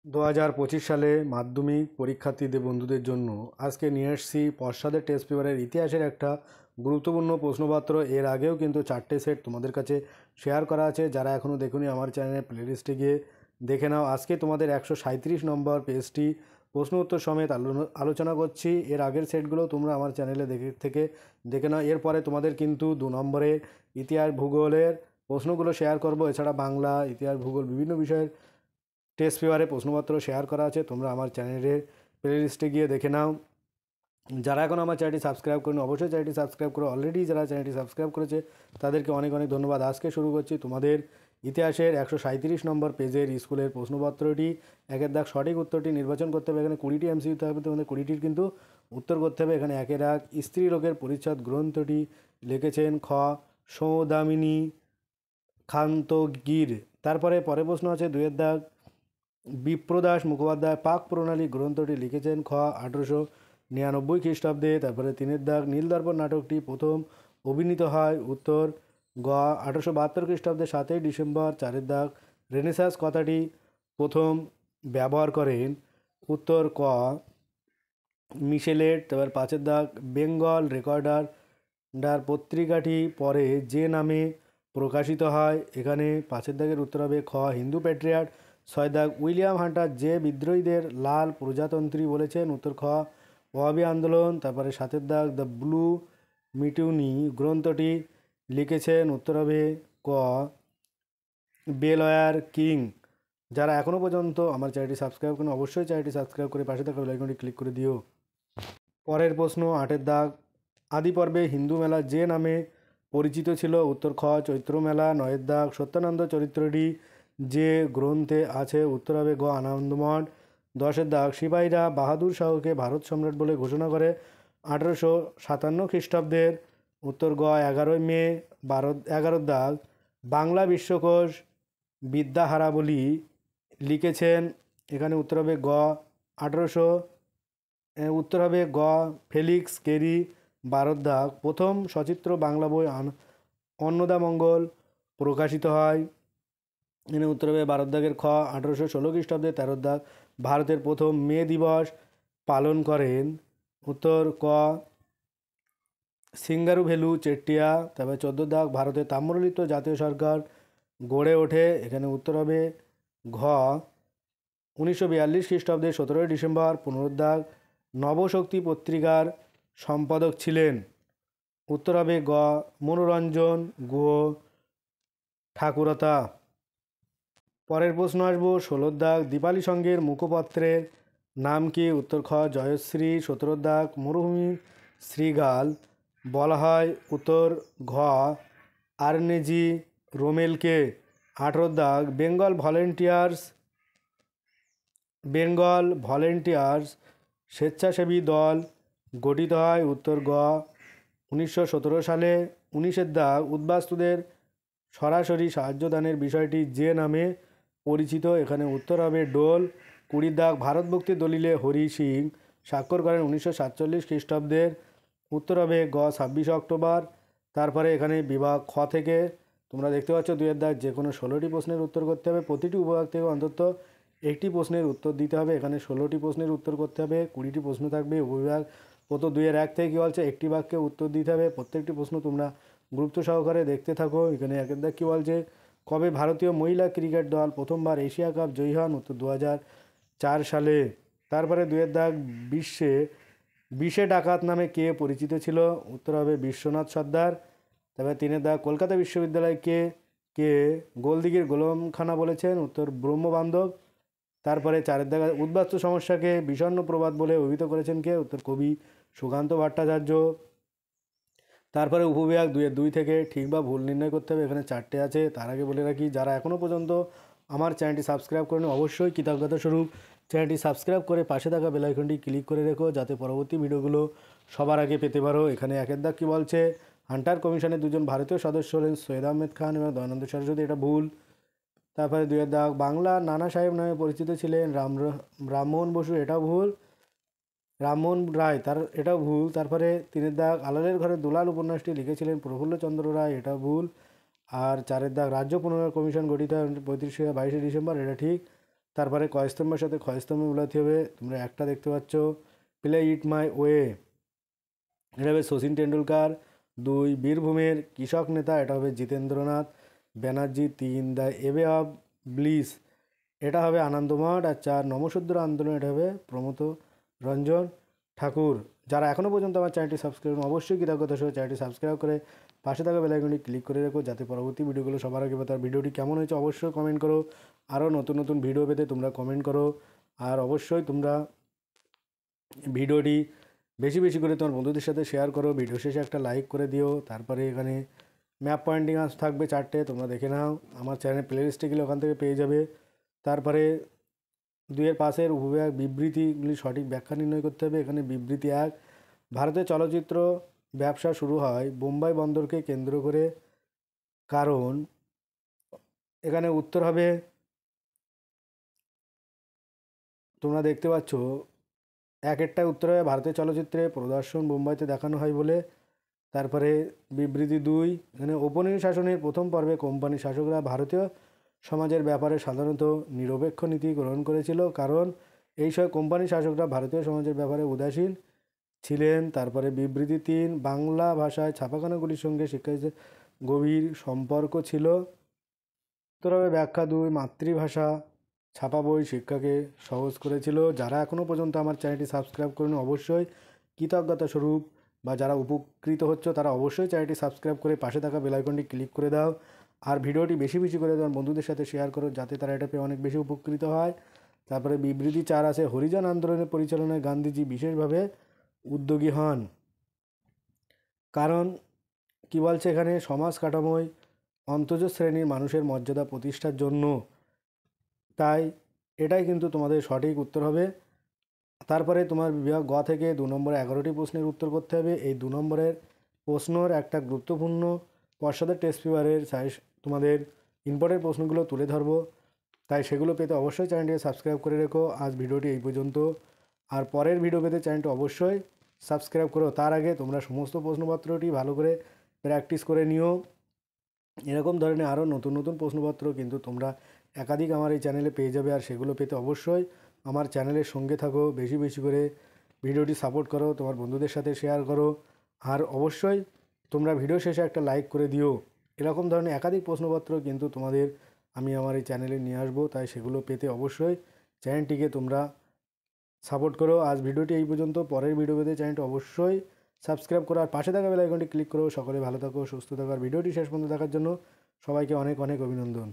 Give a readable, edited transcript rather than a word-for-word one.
2025 সালে মাধ্যমিক পরীক্ষার্থীদের বন্ধুদের জন্য আজকে নিয়ে এসেছি পশ্চাদের টেস্ট পেপারের ইতিহাসের একটা গুরুত্বপূর্ণ প্রশ্নপত্র। এর আগেও কিন্তু 4টে সেট তোমাদের কাছে শেয়ার করা আছে। যারা এখনও দেখোনি আমার চ্যানেলের প্লেলিস্টে গিয়ে দেখে নাও। আজকে তোমাদের 137 নম্বর পেজটি প্রশ্ন উত্তর সমেত আলোচনা করছি। এর আগের সেটগুলো তোমরা আমার চ্যানেলে দেখে নাও। এরপরে তোমাদের কিন্তু 2 নম্বরে ইতিহাস ভূগোলের প্রশ্নগুলো শেয়ার করব। এছাড়া বাংলা, ইতিহাস, ভূগোল বিভিন্ন বিষয়ের টেস্ট পেপারে প্রশ্নপত্র শেয়ার করা আছে। তোমরা আমার চ্যানেলের প্লেলিস্টে গিয়ে দেখে নাও। যারা এখন আমার চ্যানেলটি সাবস্ক্রাইব করেন অবশ্যই চ্যানেলটি সাবস্ক্রাইব করো। অলরেডি যারা চ্যানেলটি সাবস্ক্রাইব করেছে তাদেরকে অনেক অনেক ধন্যবাদ। আজকে শুরু করছি তোমাদের ইতিহাসের 137 নম্বর পেজের স্কুলের প্রশ্নপত্রটি। একের দাগ সঠিক উত্তরটি নির্বাচন করতে হবে। এখানে 20টি এমসিকিউ থাকবে, তোমাদের 20টির কিন্তু উত্তর করতে হবে। এখানে একের দাগ স্ত্রী লোকের পরিচ্ছদ গ্রন্থটি লিখেছেন খ সৌদামিনী খান্তগির। তারপরে পরের প্রশ্ন আছে 2 দাগ বিপ্রদাস মুখোপাধ্যায় পাক প্রণালী গ্রন্থটি লিখেছেন খ 1899 খ্রিস্টাব্দে। তারপরে 3 দাগ নীলদর্পণ নাটকটি প্রথম অভিনীত হয় উত্তর গ 1872 খ্রিস্টাব্দে 7ই ডিসেম্বর। 4 দাগ রেনেসাঁস কথাটি প্রথম ব্যবহার করেন উত্তর ক মিশেলেট। তারপর 5 দাগ বেঙ্গল রেকর্ডার পত্রিকাটি পরে যে নামে প্রকাশিত হয়। এখানে 5 দাগের উত্তর হবে খ হিন্দু প্যাট্রিয়ট। 6 দাগ উইলিয়াম হান্টার যে বিদ্রোহীদের লাল প্রজাতন্ত্রী বলেছেন উত্তর খ ওয়াবি আন্দোলন। তারপরে 7 দাগ দ্য ব্লু মিটিউনি গ্রন্থটি লিখেছেন উত্তর হবে ক বেলওয়্যার কিং। যারা এখনও পর্যন্ত আমার চ্যানেলটি সাবস্ক্রাইব করেন অবশ্যই চ্যানেলটি সাবস্ক্রাইব করে পাশে থাকা বেল আইকনটি ক্লিক করে দিও। পরের প্রশ্ন 8 দাগ আদি পর্বে হিন্দু মেলা যে নামে পরিচিত ছিল উত্তর খ চৈত্র মেলা। 9 দাগ সত্যানন্দ চরিত্রটি যে গ্রন্থে আছে উত্তর হবে গ আনন্দমঠ। 10 দাগ সিপাহীরা বাহাদুর শাহকে ভারত সম্রাট বলে ঘোষণা করে 1857 খ্রিস্টাব্দের উত্তর গ 11 মে। 11 দাগ বাংলা বিশ্বকোষ বিদ্যাহারাবলী লিখেছেন এখানে উত্তর হবে গ 1800 উত্তর হবে গ ফেলিক্স কেরি। 12 দাগ প্রথম সচিত্র বাংলা বই অন্নদামঙ্গল প্রকাশিত হয়। এখানে উত্তর হবে 12 দাগের খ 1816 খ্রিস্টাব্দে। 13 দাগ ভারতের প্রথম মে দিবস পালন করেন উত্তর ক সিঙ্গারু ভেলু চেট্টিয়া। তারপরে 14 দাগ ভারতের তাম্রলিপ্ত জাতীয় সরকার গড়ে ওঠে। এখানে উত্তর হবে ঘ 1942 খ্রিস্টাব্দে 17 ডিসেম্বর। 15 দাগ নবশক্তি পত্রিকার সম্পাদক ছিলেন উত্তর হবে গ মনোরঞ্জন গুহ ঠাকুরতা। পরের প্রশ্ন আসবো 16 দাগ দীপালি সংঘের মুখপত্রের নাম কি উত্তর খ জয়শ্রী। 17 দাগ মরুভূমি শ্রীগাল বলা হয় উত্তর ঘ আর্নেজি রোমেলকে। 18 দাগ বেঙ্গল ভলেন্টিয়ার্স স্বেচ্ছাসেবী দল গঠিত হয় উত্তর গ 1917 সালে। 19 দাগ উদ্বাস্তুদের সরাসরি সাহায্যদানের বিষয়টি যে নামে পরিচিত এখানে উত্তর হবে ডোল। 20 দাগ ভারত মুক্তি দলিলে হরি সিং স্বাক্ষর করেন 1947 খ্রিস্টাব্দের উত্তর হবে গ 26 অক্টোবর। তারপরে এখানে বিভাগ খ থেকে তোমরা দেখতে পাচ্ছ 2 দাগ যে কোনো 16টি প্রশ্নের উত্তর করতে হবে। প্রতিটি উপভাগ থেকে অন্তত একটি প্রশ্নের উত্তর দিতে হবে। এখানে 16টি প্রশ্নের উত্তর করতে হবে, 20টি প্রশ্ন থাকবে উপবিভাগ। প্রথম 2-1 থেকে কী বলছে একটি বাক্যে উত্তর দিতে হবে। প্রত্যেকটি প্রশ্ন তোমরা গুরুত্ব সহকারে দেখতে থাকো। এখানে 1 দাগ কী বলছে কবে ভারতীয় মহিলা ক্রিকেট দল প্রথমবার এশিয়া কাপ জয়ী হন উত্তর 2004 সালে। তারপরে 2 দাগ বিশে ডাকাত নামে কে পরিচিত ছিল উত্তর হবে বিশ্বনাথ সর্দার। তারপরে 3 দাগ কলকাতা বিশ্ববিদ্যালয়কে কে গোলদিঘির গোলমখানা বলেছেন উত্তর ব্রহ্মবান্ধব। তারপরে 4 দাগ উদ্বাস্তু সমস্যাকে বিষণ্ণ প্রবাদ বলে অভিহিত করেছেন কে উত্তর কবি সুকান্ত ভট্টাচার্য। তারপরে উপবিভাগ 2 থেকে ঠিক বা ভুল নির্ণয় করতে হবে। এখানে 4টে আছে। তার আগে বলে রাখি যারা এখনও পর্যন্ত আমার চ্যানেলটি সাবস্ক্রাইব করেন অবশ্যই কৃতজ্ঞতা স্বরূপ চ্যানেলটি সাবস্ক্রাইব করে পাশে থাকা বেল আইকনটি ক্লিক করে রেখো যাতে পরবর্তী ভিডিওগুলো সবার আগে পেতে পারো। এখানে 1 দাগ কী বলছে হান্টার কমিশনের 2জন ভারতীয় সদস্য হলেন সৈয়দ আহমেদ খান এবং দয়ানন্দ সরস্বতী, এটা ভুল। তারপরে 2 দাগ বাংলা নানা সাহেব নামে পরিচিত ছিলেন রামমোহন বসু, এটাও ভুল। রামমোহন রায় এটাও ভুল। তারপরে 3 দাগ আলালের ঘরে দুলাল উপন্যাসটি লিখেছিলেন প্রফুল্লচন্দ্র রায়, এটাও ভুল। আর 4 দাগ রাজ্য পুনর্গঠন কমিশন গঠিত হয় 22 ডিসেম্বর, এটা ঠিক। তারপরে কয়স্তম্ভের সাথে ক্ষয়স্তম্ভ মেলাতে হবে। তোমরা একটা দেখতে পাচ্ছ, প্লে ইট মাই ওয়ে, এটা হবে শচীন টেন্ডুলকার। 2 বীরভূমের কৃষক নেতা, এটা হবে জিতেন্দ্রনাথ ব্যানার্জি। 3 দ্য এবে অফ ব্লিস, এটা হবে আনন্দমঠ। আর 4 নমশূদ্র আন্দোলন, এটা হবে প্রমথ রঞ্জন ঠাকুর। যারা এখনও পর্যন্ত আমার চ্যানেলটি সাবস্ক্রাইব করুন, অবশ্যই কৃতজ্ঞতা সহ চ্যানেলটি সাবস্ক্রাইব করে পাশে থাকা বেল আইকনটি ক্লিক করে রেখো, যাতে পরবর্তী ভিডিওগুলো সবার আগে পেতে। আর ভিডিওটি কেমন হয়েছে অবশ্যই কমেন্ট করো। আরও নতুন নতুন ভিডিও পেতে তোমরা কমেন্ট করো। আর অবশ্যই তোমরা ভিডিওটি বেশি বেশি করে তোমার বন্ধুদের সাথে শেয়ার করো। ভিডিও শেষে একটা লাইক করে দিও। তারপরে এখানে ম্যাপ পয়েন্টিং আজ থাকবে 4টে, তোমরা দেখে নাও। আমার চ্যানেল প্লে লিস্টে গেলে ওখান থেকে পেয়ে যাবে। তারপরে 2-এর পাশের উপবিভাগ বিবৃতিগুলি সঠিক ব্যাখ্যা নির্ণয় করতে হবে। এখানে বিবৃতি 1, ভারতের চলচ্চিত্র ব্যবসা শুরু হয় বোম্বাই বন্দরকে কেন্দ্র করে, কারণ এখানে উত্তর হবে, তোমরা দেখতে পাচ্ছ 1-এরটায় উত্তর হবে ভারতের চলচ্চিত্রে প্রদর্শন বোম্বাইতে দেখানো হয় বলে। তারপরে বিবৃতি 2, এখানে ঔপনিবেশিক শাসনের প্রথম পর্বে কোম্পানি শাসকরা ভারতীয় সমাজের ব্যাপারে সাধারণত নিরপেক্ষ নীতি গ্রহণ করেছিল, কারণ এই সময় কোম্পানি শাসকরা ভারতীয় সমাজের ব্যাপারে উদাসীন ছিলেন। তারপরে বিবৃতি 3, বাংলা ভাষায় ছাপাখানাগুলির সঙ্গে শিক্ষার্থীদের গভীর সম্পর্ক ছিল। উত্তর হবে ব্যাখ্যা 2, মাতৃভাষা ছাপা বই শিক্ষাকে সহজ করেছিল। যারা এখনও পর্যন্ত আমার চ্যানেলটি সাবস্ক্রাইব করেনি, অবশ্যই কৃতজ্ঞতা স্বরূপ বা যারা উপকৃত হচ্ছে তারা অবশ্যই চ্যানেলটি সাবস্ক্রাইব করে পাশে থাকা বেল আইকনটি ক্লিক করে দাও। আর ভিডিওটি বেশি বেশি করে তোমার বন্ধুদের সাথে শেয়ার করো, যাতে তারা এটা পেয়ে অনেক বেশি উপকৃত হয়। তারপরে বিবৃতি 4 আছে, হরিজন আন্দোলনের পরিচালনায় গান্ধীজি বিশেষভাবে উদ্যোগী হন, কারণ কি বলছে এখানে, সমাজ কাঠামোয় অন্তজ শ্রেণীর মানুষের মর্যাদা প্রতিষ্ঠার জন্য। তাই এটাই কিন্তু তোমাদের সঠিক উত্তর হবে। তারপরে তোমার বিভাগ গ থেকে 2 নম্বরে 11টি প্রশ্নের উত্তর করতে হবে। এই 2 নম্বরের প্রশ্নর একটা গুরুত্বপূর্ণ পর্ষদের টেস্ট পেপারের তোমাদের ইম্পর্টেন্ট প্রশ্নগুলো তুলে ধরবো, তাই সেগুলো পেতে অবশ্যই চ্যানেলটি সাবস্ক্রাইব করে রেখো। আজ ভিডিওটি এই পর্যন্ত। আর পরের ভিডিও পেতে চ্যানেলটি অবশ্যই সাবস্ক্রাইব করো। তার আগে তোমরা সমস্ত প্রশ্নপত্রটি ভালো করে প্র্যাকটিস করে নিও। এরকম ধরনের আরও নতুন নতুন প্রশ্নপত্র কিন্তু তোমরা একাধিক আমার এই চ্যানেলে পেয়ে যাবে। আর সেগুলো পেতে অবশ্যই আমার চ্যানেলের সঙ্গে থাকো, বেশি বেশি করে ভিডিওটি সাপোর্ট করো, তোমার বন্ধুদের সাথে শেয়ার করো। আর অবশ্যই তোমরা ভিডিও শেষে একটা লাইক করে দিও। এরকম ধরনের একাধিক প্রশ্নপত্র কিন্তু তোমাদের আমি আমার এই চ্যানেলে নিয়ে আসবো, তাই সেগুলো পেতে অবশ্যই চ্যানেলটিকে তোমরা সাপোর্ট করো। আজ ভিডিওটি এই পর্যন্ত। পরের ভিডিও পেতে চ্যানেলটি অবশ্যই সাবস্ক্রাইব করো আর পাশে থাকা বেল আইকনটি ক্লিক করো। সকলে ভালো থাকো, সুস্থ থাকো। আর ভিডিওটি শেষ পর্যন্ত দেখার জন্য সবাইকে অনেক অনেক অভিনন্দন।